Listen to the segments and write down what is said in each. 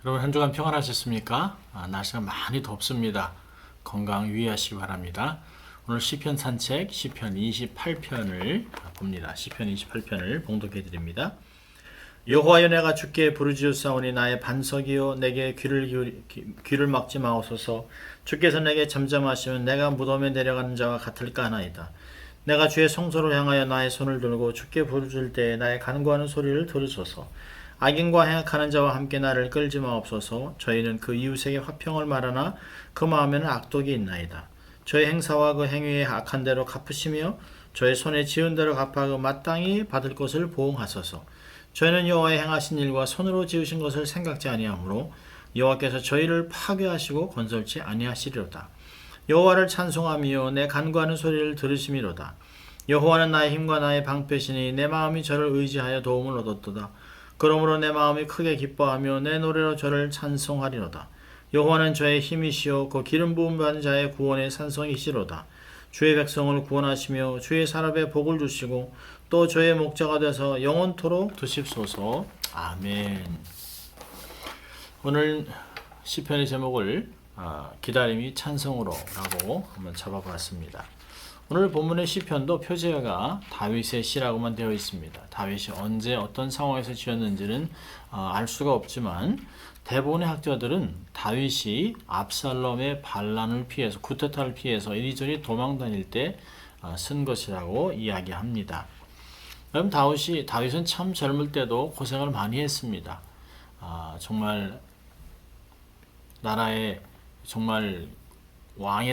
여러분 한 주간 평안하셨습니까? 날씨가 많이 덥습니다. 건강 유의하시기 바랍니다. 오늘 시편 산책 시편 28편을 봅니다. 시편 28편을 봉독해 드립니다. 여호와여, 내가 주께 부르짖었사오니 나의 반석이요 내게 귀를 막지 마옵소서. 주께서 내게 잠잠하시면 내가 무덤에 내려가는 자와 같을까 하나이다. 내가 주의 성소를 향하여 나의 손을 들고 주께 부르짖을 때에 나의 간구하는 소리를 들으소서. 악인과 행악하는 자와 함께 나를 끌지 마옵소서. 저희는 그 이웃에게 화평을 말하나 그 마음에는 악독이 있나이다. 저의 행사와 그 행위의 악한 대로 갚으시며 저의 손에 지은 대로 갚아 그 마땅히 받을 것을 보응하소서. 저희는 여호와의 행하신 일과 손으로 지으신 것을 생각지 아니하므로 여호와께서 저희를 파괴하시고 건설치 아니하시리로다. 여호와를 찬송하며 내 간구하는 소리를 들으심이로다. 여호와는 나의 힘과 나의 방패시니 내 마음이 저를 의지하여 도움을 얻었도다. 그러므로 내 마음이 크게 기뻐하며 내 노래로 저를 찬송하리로다. 여호와는 저의 힘이시요 그 기름 부음 받은 자의 구원의 산성이시로다. 주의 백성을 구원하시며 주의 산업에 복을 주시고 또 저의 목자가 돼서 영원토록 두십소서. 아멘. 오늘 시편의 제목을 기다림이 찬송으로 라고 한번 잡아봤습니다. 오늘 본문의 시편도 표제가 다윗의 시라고만 되어 있습니다. 다윗이 언제 어떤 상황에서 지었는지는 알 수가 없지만 대부분의 학자들은 다윗이 압살롬의 반란을 피해서 쿠데타를 피해서 이리저리 도망 다닐 때 쓴 것이라고 이야기합니다. 그럼 다윗은 참 젊을 때도 고생을 많이 했습니다. 정말 나라의 정말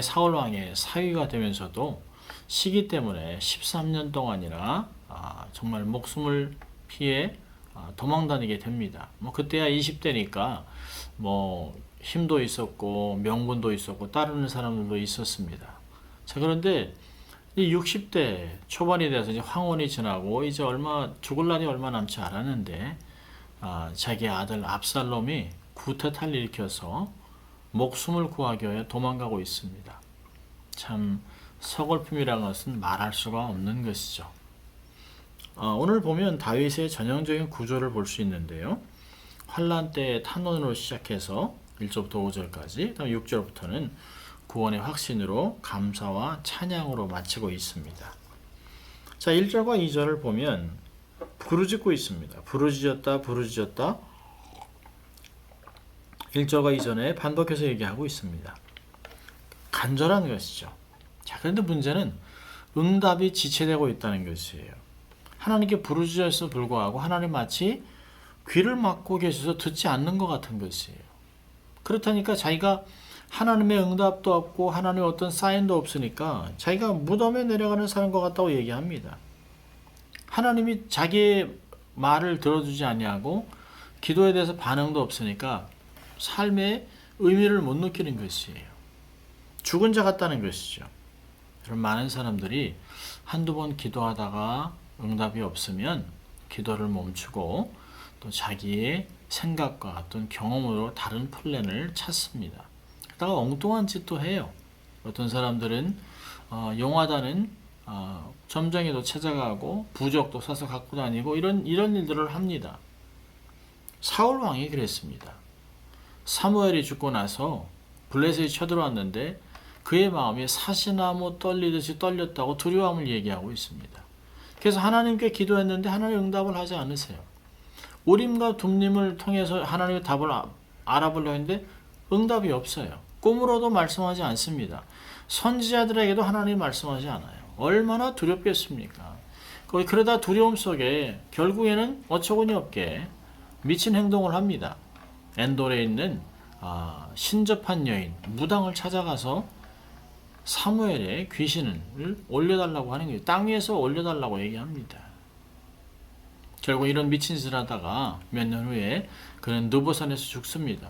사울 왕의 사위가 되면서도 시기 때문에 13년 동안이나 정말 목숨을 피해 도망다니게 됩니다. 그때야 20대니까 힘도 있었고 명분도 있었고 따르는 사람들도 있었습니다. 자, 그런데 이 60대 초반이 돼서 이제 황혼이 지나고 이제 죽을 날이 얼마 남지 않았는데 자기 아들 압살롬이 쿠데타를 일으켜서 목숨을 구하기 위해 도망가고 있습니다. 참 서글픔이라는 것은 말할 수가 없는 것이죠. 오늘 보면 다윗의 전형적인 구조를 볼 수 있는데요. 환란 때의 탄원으로 시작해서 1절부터 5절까지, 다음 6절부터는 구원의 확신으로 감사와 찬양으로 마치고 있습니다. 자, 1절과 2절을 보면 부르짖고 있습니다. 부르짖었다. 1절과 2절에 반복해서 얘기하고 있습니다. 간절한 것이죠. 자, 그런데 문제는 응답이 지체되고 있다는 것이에요. 하나님께 부르짖었음에도 불구하고 하나님 마치 귀를 막고 계셔서 듣지 않는 것 같은 것이에요. 그렇다니까 자기가 하나님의 응답도 없고 하나님의 어떤 사인도 없으니까 자기가 무덤에 내려가는 사람과 같다고 얘기합니다. 하나님이 자기의 말을 들어주지 아니하고 기도에 대해서 반응도 없으니까 삶의 의미를 못 느끼는 것이에요. 죽은 자 같다는 것이죠. 그런 많은 사람들이 한두 번 기도하다가 응답이 없으면 기도를 멈추고 또 자기의 생각과 어떤 경험으로 다른 플랜을 찾습니다. 그러다가 엉뚱한 짓도 해요. 어떤 사람들은 용하다는 점쟁이도 찾아가고 부적도 사서 갖고 다니고 이런 일들을 합니다. 사울 왕이 그랬습니다. 사무엘이 죽고 나서 블레셋이 쳐들어왔는데 그의 마음이 사시나무 떨리듯이 떨렸다고 두려움을 얘기하고 있습니다. 그래서 하나님께 기도했는데 하나님 응답을 하지 않으세요. 우림과 둠림을 통해서 하나님의 답을 알아보려고 했는데 응답이 없어요. 꿈으로도 말씀하지 않습니다. 선지자들에게도 하나님이 말씀하지 않아요. 얼마나 두렵겠습니까? 그러다 두려움 속에 결국에는 어처구니 없게 미친 행동을 합니다. 엔돌에 있는 신접한 여인 무당을 찾아가서 사무엘의 귀신을 올려달라고 하는 거예요. 땅 위에서 올려달라고 얘기합니다. 결국 이런 미친 짓을 하다가 몇 년 후에 그는 느보산에서 죽습니다.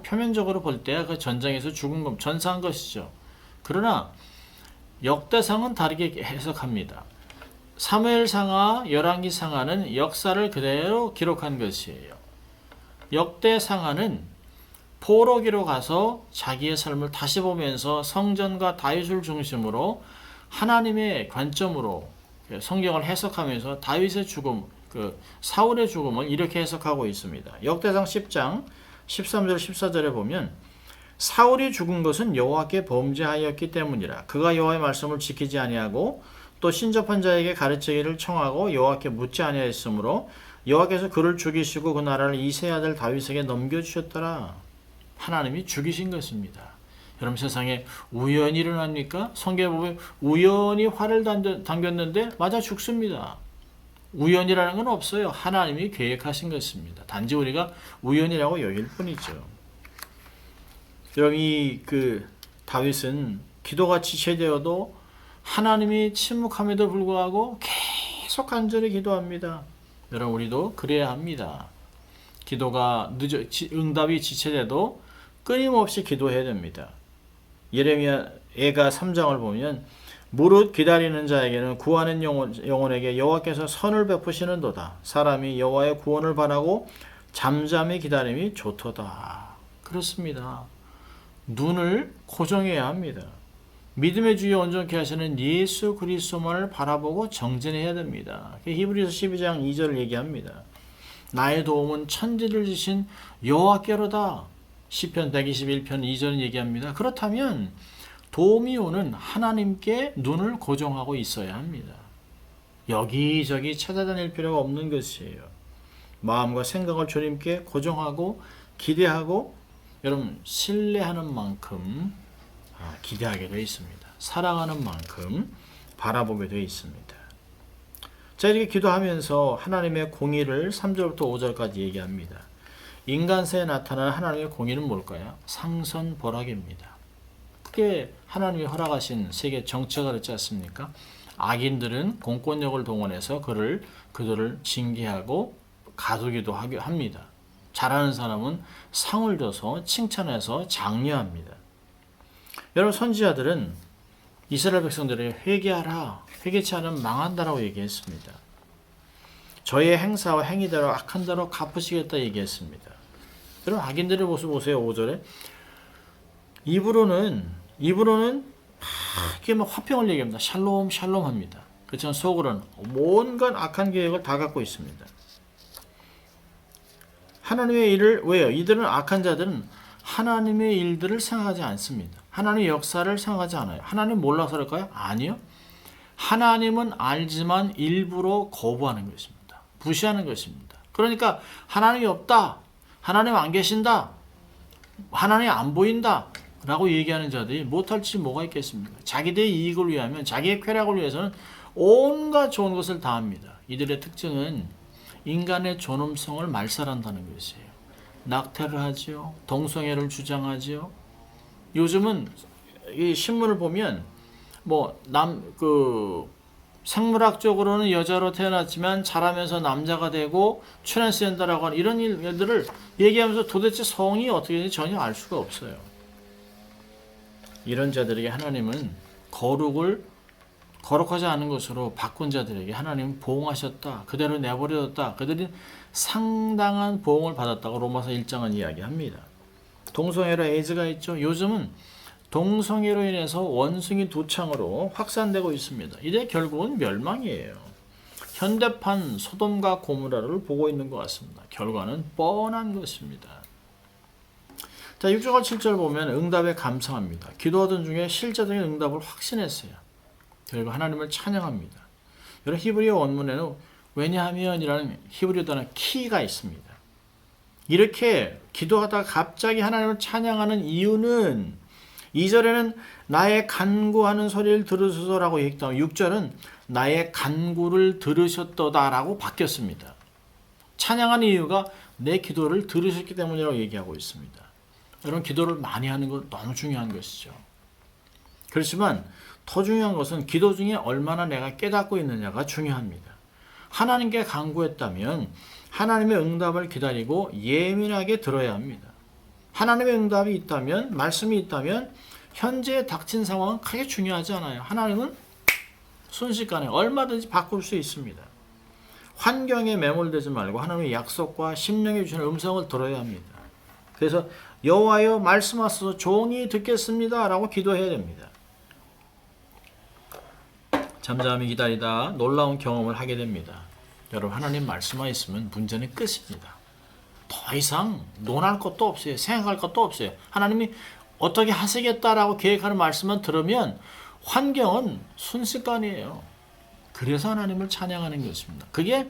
표면적으로 볼 때 그 전장에서 죽은 건 전사한 것이죠. 그러나 역대상은 다르게 해석합니다. 사무엘상하, 열왕기상하는 역사를 그대로 기록한 것이에요. 역대상하는 포로기로 가서 자기의 삶을 다시 보면서 성전과 다윗을 중심으로 하나님의 관점으로 성경을 해석하면서 다윗의 죽음, 사울의 죽음을 이렇게 해석하고 있습니다. 역대상 10장 13절 14절에 보면 사울이 죽은 것은 여호와께 범죄하였기 때문이라. 그가 여호와의 말씀을 지키지 아니하고 또 신접한 자에게 가르치기를 청하고 여호와께 묻지 아니하였으므로 여호와께서 그를 죽이시고 그 나라를 이새의 아들 다윗에게 넘겨주셨더라. 하나님이 죽이신 것입니다. 여러분 세상에 우연히 일어납니까? 성경에 보면 우연히 활을 당겼는데 맞아 죽습니다. 우연이라는 건 없어요. 하나님이 계획하신 것입니다. 단지 우리가 우연이라고 여길 뿐이죠. 여러분 이 다윗은 기도가 지체되어도 하나님이 침묵함에도 불구하고 계속 간절히 기도합니다. 여러분 우리도 그래야 합니다. 기도가 응답이 지체돼도 끊임없이 기도해야 됩니다. 예레미야 애가 3장을 보면 무릇 기다리는 자에게는 구하는 영혼에게 여호와께서 선을 베푸시는도다. 사람이 여호와의 구원을 바라고 잠잠히 기다림이 좋도다. 그렇습니다. 눈을 고정해야 합니다. 믿음의 주에 온전케 하시는 예수 그리스도만을 바라보고 정진해야 됩니다. 히브리서 12장 2절을 얘기합니다. 나의 도움은 천지를 지신 여호와께로다. 시편 121편 2절은 얘기합니다. 그렇다면 도움이 오는 하나님께 눈을 고정하고 있어야 합니다. 여기저기 찾아다닐 필요가 없는 것이에요. 마음과 생각을 주님께 고정하고 기대하고 여러분 신뢰하는 만큼 기대하게 되어 있습니다. 사랑하는 만큼 바라보게 되어 있습니다. 자, 이렇게 기도하면서 하나님의 공의를 3절부터 5절까지 얘기합니다. 인간세에 나타나는 하나님의 공의는 뭘까요? 상선벌악입니다. 그게 하나님이 허락하신 세계 정체가 그렇지 않습니까? 악인들은 공권력을 동원해서 그들을 징계하고 가두기도 합니다. 잘하는 사람은 상을 줘서 칭찬해서 장려합니다. 여러분 선지자들은 이스라엘 백성들에게 회개하라, 회개치 않으면 망한다라고 얘기했습니다. 저의 행사와 행위대로 악한 대로 갚으시겠다 얘기했습니다. 여러분 악인들의 모습 보세요. 5절에 입으로는 이게 막 화평을 얘기합니다. 샬롬 샬롬 합니다. 그렇지만 속으로는 온갖 악한 계획을 다 갖고 있습니다. 하나님의 일을 왜요? 이들은 악한 자들은 하나님의 일들을 생각하지 않습니다. 하나님의 역사를 생각하지 않아요. 하나님 몰라서 그럴까요? 아니요. 하나님은 알지만 일부러 거부하는 것입니다. 무시하는 것입니다. 그러니까 하나님이 없다. 하나님 안 계신다. 하나님 안 보인다. 라고 얘기하는 자들이 못할 짓이 뭐가 있겠습니까? 자기들의 이익을 위하면 자기의 쾌락을 위해서는 온갖 좋은 것을 다 합니다. 이들의 특징은 인간의 존엄성을 말살한다는 것이에요. 낙태를 하지요. 동성애를 주장하지요. 요즘은 이 신문을 보면 생물학적으로는 여자로 태어났지만 자라면서 남자가 되고 트랜스젠더라고 하는 이런 일들을 얘기하면서 도대체 성이 어떻게 되는지 전혀 알 수가 없어요. 이런 자들에게 하나님은 거룩하지 않은 것으로 바꾼 자들에게 하나님은 보응하셨다. 그대로 내버려뒀다. 그들이 상당한 보응을 받았다고 로마서 1장은 이야기합니다. 동성애로 에이즈가 있죠. 요즘은 동성애로 인해서 원숭이 두창으로 확산되고 있습니다. 이게 결국은 멸망이에요. 현대판 소돔과 고모라를 보고 있는 것 같습니다. 결과는 뻔한 것입니다. 자, 6절과 7절 보면 응답에 감사합니다. 기도하던 중에 실제적인 응답을 확신했어요. 결국 하나님을 찬양합니다. 여러분 히브리어 원문에는 왜냐하면이라는 히브리어 단어 키가 있습니다. 이렇게 기도하다가 갑자기 하나님을 찬양하는 이유는 2절에는 나의 간구하는 소리를 들으소서라고 얘기했다면 6절은 나의 간구를 들으셨도다라고 바뀌었습니다. 찬양하는 이유가 내 기도를 들으셨기 때문이라고 얘기하고 있습니다. 여러분 기도를 많이 하는 건 너무 중요한 것이죠. 그렇지만 더 중요한 것은 기도 중에 얼마나 내가 깨닫고 있느냐가 중요합니다. 하나님께 간구했다면 하나님의 응답을 기다리고 예민하게 들어야 합니다. 하나님의 응답이 있다면, 말씀이 있다면 현재 닥친 상황은 크게 중요하지 않아요. 하나님은 순식간에 얼마든지 바꿀 수 있습니다. 환경에 매몰되지 말고 하나님의 약속과 심령에 주시는 음성을 들어야 합니다. 그래서 여호와여 말씀하소서 종이 듣겠습니다 라고 기도해야 됩니다. 잠잠히 기다리다 놀라운 경험을 하게 됩니다. 여러분 하나님 말씀하셨으면 문제는 끝입니다. 더 이상 논할 것도 없어요. 생각할 것도 없어요. 하나님이 어떻게 하시겠다라고 계획하는 말씀만 들으면 환경은 순식간이에요. 그래서 하나님을 찬양하는 것입니다. 그게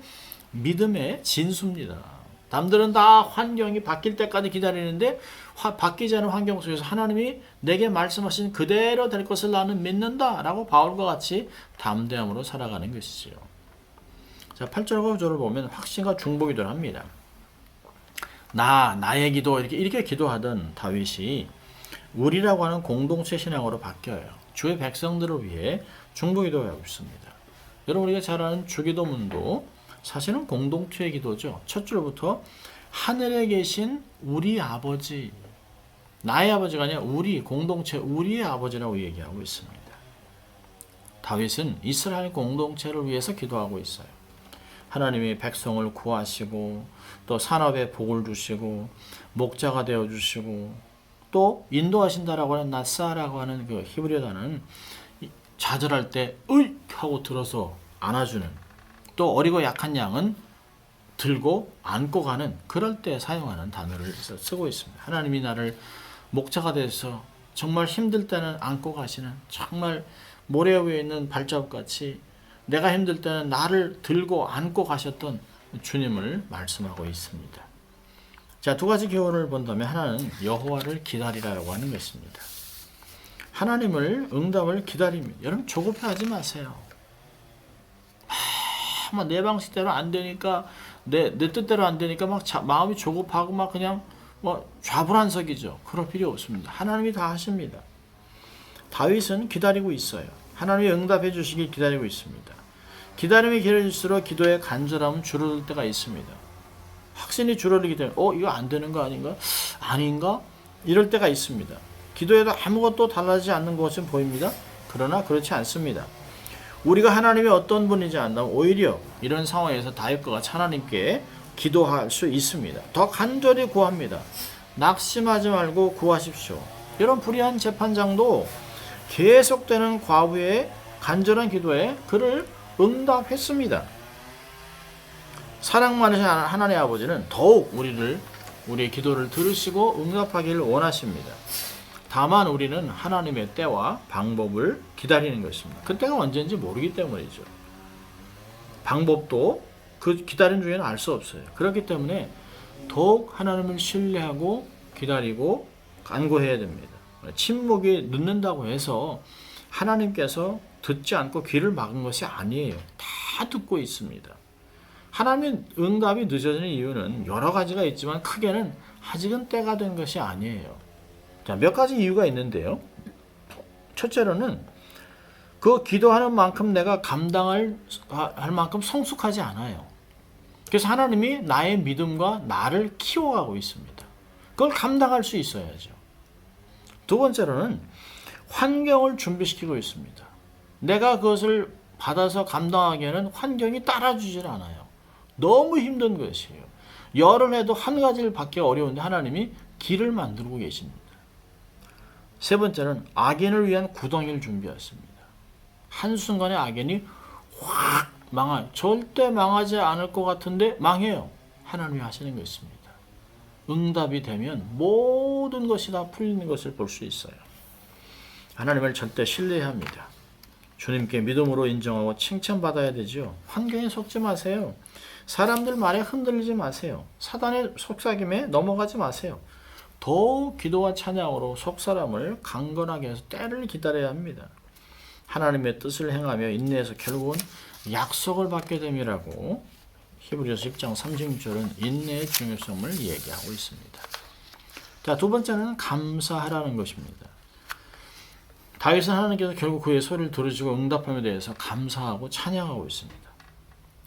믿음의 진수입니다. 남들은 다 환경이 바뀔 때까지 기다리는데 바뀌지 않은 환경 속에서 하나님이 내게 말씀하신 그대로 될 것을 나는 믿는다라고 바울과 같이 담대함으로 살아가는 것이지요. 자, 8절과 9절을 보면 확신과 중보기도를 합니다. 나의 기도 이렇게 기도하던 다윗이 우리라고 하는 공동체 신앙으로 바뀌어요. 주의 백성들을 위해 중보기도를 하고 있습니다. 여러분 우리가 잘 아는 주기도문도 사실은 공동체의 기도죠. 첫 줄부터 하늘에 계신 우리 아버지, 나의 아버지가 아니라 우리 공동체 우리의 아버지라고 얘기하고 있습니다. 다윗은 이스라엘 공동체를 위해서 기도하고 있어요. 하나님이 백성을 구하시고 또 산업에 복을 주시고 목자가 되어 주시고 또 인도하신다라고 하는 나사라고 하는 그 히브리어 단어는 좌절할 때 으이 하고 들어서 안아주는, 또 어리고 약한 양은 들고 안고 가는, 그럴 때 사용하는 단어를 쓰고 있습니다. 하나님이 나를 목자가 돼서 정말 힘들 때는 안고 가시는, 정말 모래 위에 있는 발자국같이 내가 힘들 때는 나를 들고 안고 가셨던 주님을 말씀하고 있습니다. 자, 두 가지 교훈을 본다면 하나는 여호와를 기다리라고 하는 것입니다. 하나님을 응답을 기다립니다. 여러분 조급해하지 마세요. 내 방식대로 안 되니까 내 뜻대로 안 되니까 막 마음이 조급하고 막 그냥 좌불안석이죠. 그럴 필요 없습니다. 하나님이 다 하십니다. 다윗은 기다리고 있어요. 하나님이 응답해 주시길 기다리고 있습니다. 기다림이 길어질수록 기도의 간절함은 줄어들 때가 있습니다. 확신이 줄어들기 때문에 이거 안 되는 거 아닌가? 이럴 때가 있습니다. 기도에도 아무것도 달라지지 않는 것은 보입니다. 그러나 그렇지 않습니다. 우리가 하나님이 어떤 분인지 안다면 오히려 이런 상황에서 다윗과 같이 하나님께 기도할 수 있습니다. 더 간절히 구합니다. 낙심하지 말고 구하십시오. 이런 불의한 재판장도 계속되는 과부의 간절한 기도에 그를 응답했습니다. 사랑 많으신 하나님의 아버지는 더욱 우리의 기도를 들으시고 응답하기를 원하십니다. 다만 우리는 하나님의 때와 방법을 기다리는 것입니다. 그때가 언제인지 모르기 때문이죠. 방법도 그 기다리는 중에는 알 수 없어요. 그렇기 때문에 더욱 하나님을 신뢰하고 기다리고 간구해야 됩니다. 침묵이 늦는다고 해서 하나님께서 듣지 않고 귀를 막은 것이 아니에요. 다 듣고 있습니다. 하나님의 응답이 늦어지는 이유는 여러 가지가 있지만 크게는 아직은 때가 된 것이 아니에요. 자, 몇 가지 이유가 있는데요. 첫째로는 그 기도하는 만큼 내가 감당할 만큼 성숙하지 않아요. 그래서 하나님이 나의 믿음과 나를 키워가고 있습니다. 그걸 감당할 수 있어야죠. 두 번째로는 환경을 준비시키고 있습니다. 내가 그것을 받아서 감당하기에는 환경이 따라주질 않아요. 너무 힘든 것이에요. 열을 해도 한 가지를 받기가 어려운데 하나님이 길을 만들고 계십니다. 세 번째는 악인을 위한 구덩이를 준비했습니다. 한순간에 악인이 확 망해요. 절대 망하지 않을 것 같은데 망해요. 하나님이 하시는 것입니다. 응답이 되면 모든 것이 다 풀리는 것을 볼 수 있어요. 하나님을 절대 신뢰해야 합니다. 주님께 믿음으로 인정하고 칭찬받아야 되죠. 환경에 속지 마세요. 사람들 말에 흔들리지 마세요. 사단의 속삭임에 넘어가지 마세요. 더욱 기도와 찬양으로 속사람을 강건하게 해서 때를 기다려야 합니다. 하나님의 뜻을 행하며 인내해서 결국은 약속을 받게 됨이라고 히브리서 10장 36절은 인내의 중요성을 얘기하고 있습니다. 자, 두 번째는 감사하라는 것입니다. 다윗은 하나님께서 결국 그의 소리를 들으시고 응답함에 대해서 감사하고 찬양하고 있습니다.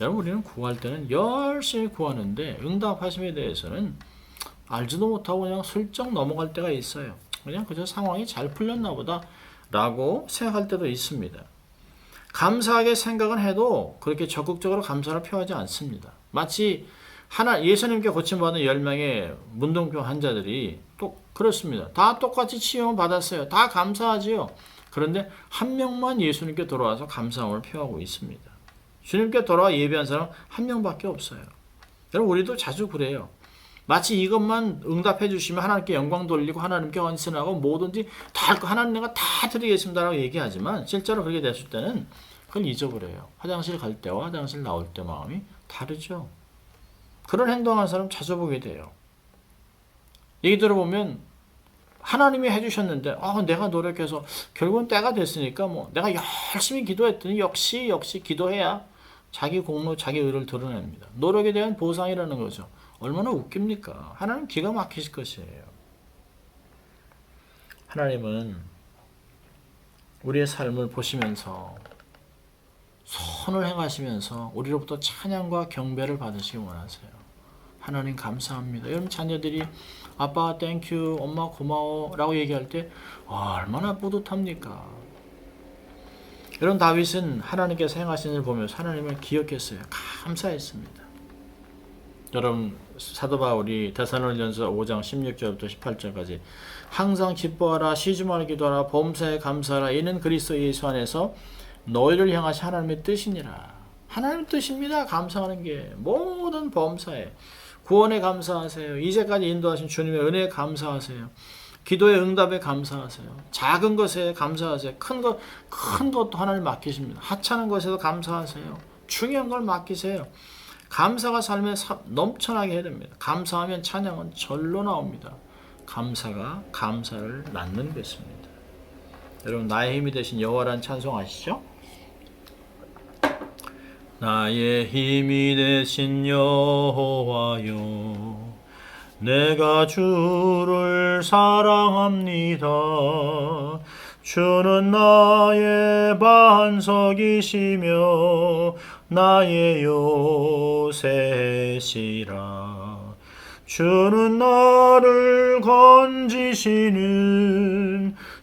여러분 우리는 구할 때는 열심히 구하는데 응답하심에 대해서는 알지도 못하고 그냥 슬쩍 넘어갈 때가 있어요. 그냥 그저 상황이 잘 풀렸나 보다 라고 생각할 때도 있습니다. 감사하게 생각은 해도 그렇게 적극적으로 감사를 표하지 않습니다. 마치 예수님께 고침받은 10명의 문둥병 환자들이 또 그렇습니다. 다 똑같이 치유를 받았어요. 다 감사하지요. 그런데 한 명만 예수님께 돌아와서 감사함을 표하고 있습니다. 주님께 돌아와 예배한 사람 한 명밖에 없어요. 여러분 우리도 자주 그래요. 마치 이것만 응답해 주시면 하나님께 영광 돌리고 하나님께 헌신하고 뭐든지 다 하나님 내가 다 드리겠습니다라고 얘기하지만 실제로 그렇게 됐을 때는 그걸 잊어버려요. 화장실 갈 때와 화장실 나올 때 마음이 다르죠. 그런 행동하는 사람 자주 보게 돼요. 얘기 들어보면 하나님이 해주셨는데 내가 노력해서 결국은 때가 됐으니까 뭐 내가 열심히 기도했더니 역시 기도해야 자기 공로, 자기 의를 드러냅니다. 노력에 대한 보상이라는 거죠. 얼마나 웃깁니까? 하나님 기가 막히실 것이에요. 하나님은 우리의 삶을 보시면서 선을 행하시면서 우리로부터 찬양과 경배를 받으시기 원하세요. 하나님 감사합니다. 여러분 자녀들이 아빠 땡큐, 엄마 고마워 라고 얘기할 때 얼마나 뿌듯합니까? 여러분 다윗은 하나님께서 행하신 일을 보면서 하나님을 기억했어요. 감사했습니다. 여러분 사도 바울이 데살로니가전서 5장 16절부터 18절까지 항상 기뻐하라, 쉬지 말고 기도하라, 범사에 감사하라, 이는 그리스도 예수 안에서 너희를 향하신 하나님의 뜻이니라. 하나님의 뜻입니다. 감사하는 게 모든 범사에 구원에 감사하세요. 이제까지 인도하신 주님의 은혜에 감사하세요. 기도의 응답에 감사하세요. 작은 것에 감사하세요. 큰 것도 하나님 맡기십니다. 하찮은 것에도 감사하세요. 중요한 걸 맡기세요. 감사가 삶에 넘쳐나게 해야 됩니다. 감사하면 찬양은 절로 나옵니다. 감사가 감사를 낳는 것입니다. 여러분 나의 힘이 되신 여호와라는 찬송 아시죠? 나의 힘이 되신 여호와여, 내가 주를 사랑합니다. 주는 나의 반석이시며 나의 요새시라. 주는 나를 건지시는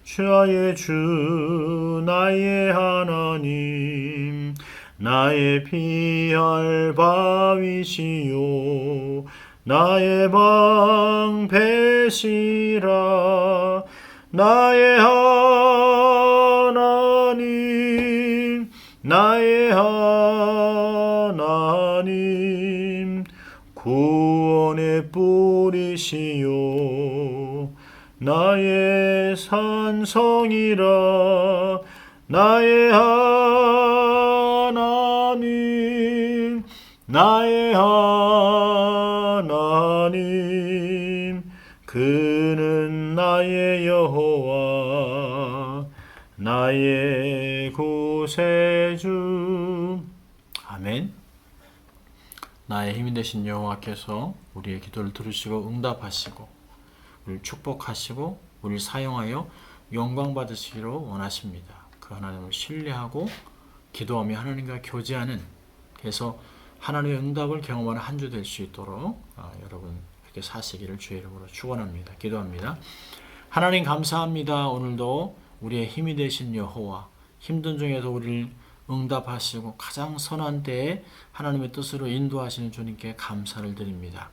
주의 주 나의 하나님, 나의 피할 바위시요 나의 방패시라. 나의 하나님, 나의 하나님, 구원의 뿌리시요 나의 산성이라. 나의 하나님, 나의 하나님, 그는 나의 여호와, 나의 구세주. 아멘. 나의 힘이 되신 여호와께서 우리의 기도를 들으시고 응답하시고 우리를 축복하시고 우리를 사용하여 영광 받으시기를 원하십니다. 그 하나님을 신뢰하고 기도하며 하나님과 교제하는, 그래서 하나님의 응답을 경험하는 한 주 될 수 있도록 여러분 그렇게 사시기를 주의 이름으로 축원합니다. 기도합니다. 하나님 감사합니다. 오늘도 우리의 힘이 되신 여호와, 힘든 중에서 우리를 응답하시고 가장 선한 때에 하나님의 뜻으로 인도하시는 주님께 감사를 드립니다.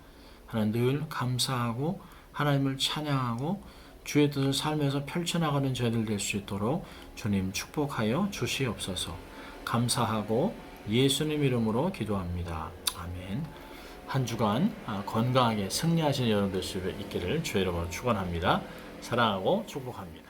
하나님 늘 감사하고 하나님을 찬양하고 주의 뜻을 삶에서 펼쳐나가는 저희들 될 수 있도록 주님 축복하여 주시옵소서. 감사하고 예수님 이름으로 기도합니다. 아멘. 한 주간 건강하게 승리하시는 여러분 될 수 있기를 주의 이름으로 축원합니다. 사랑하고 축복합니다.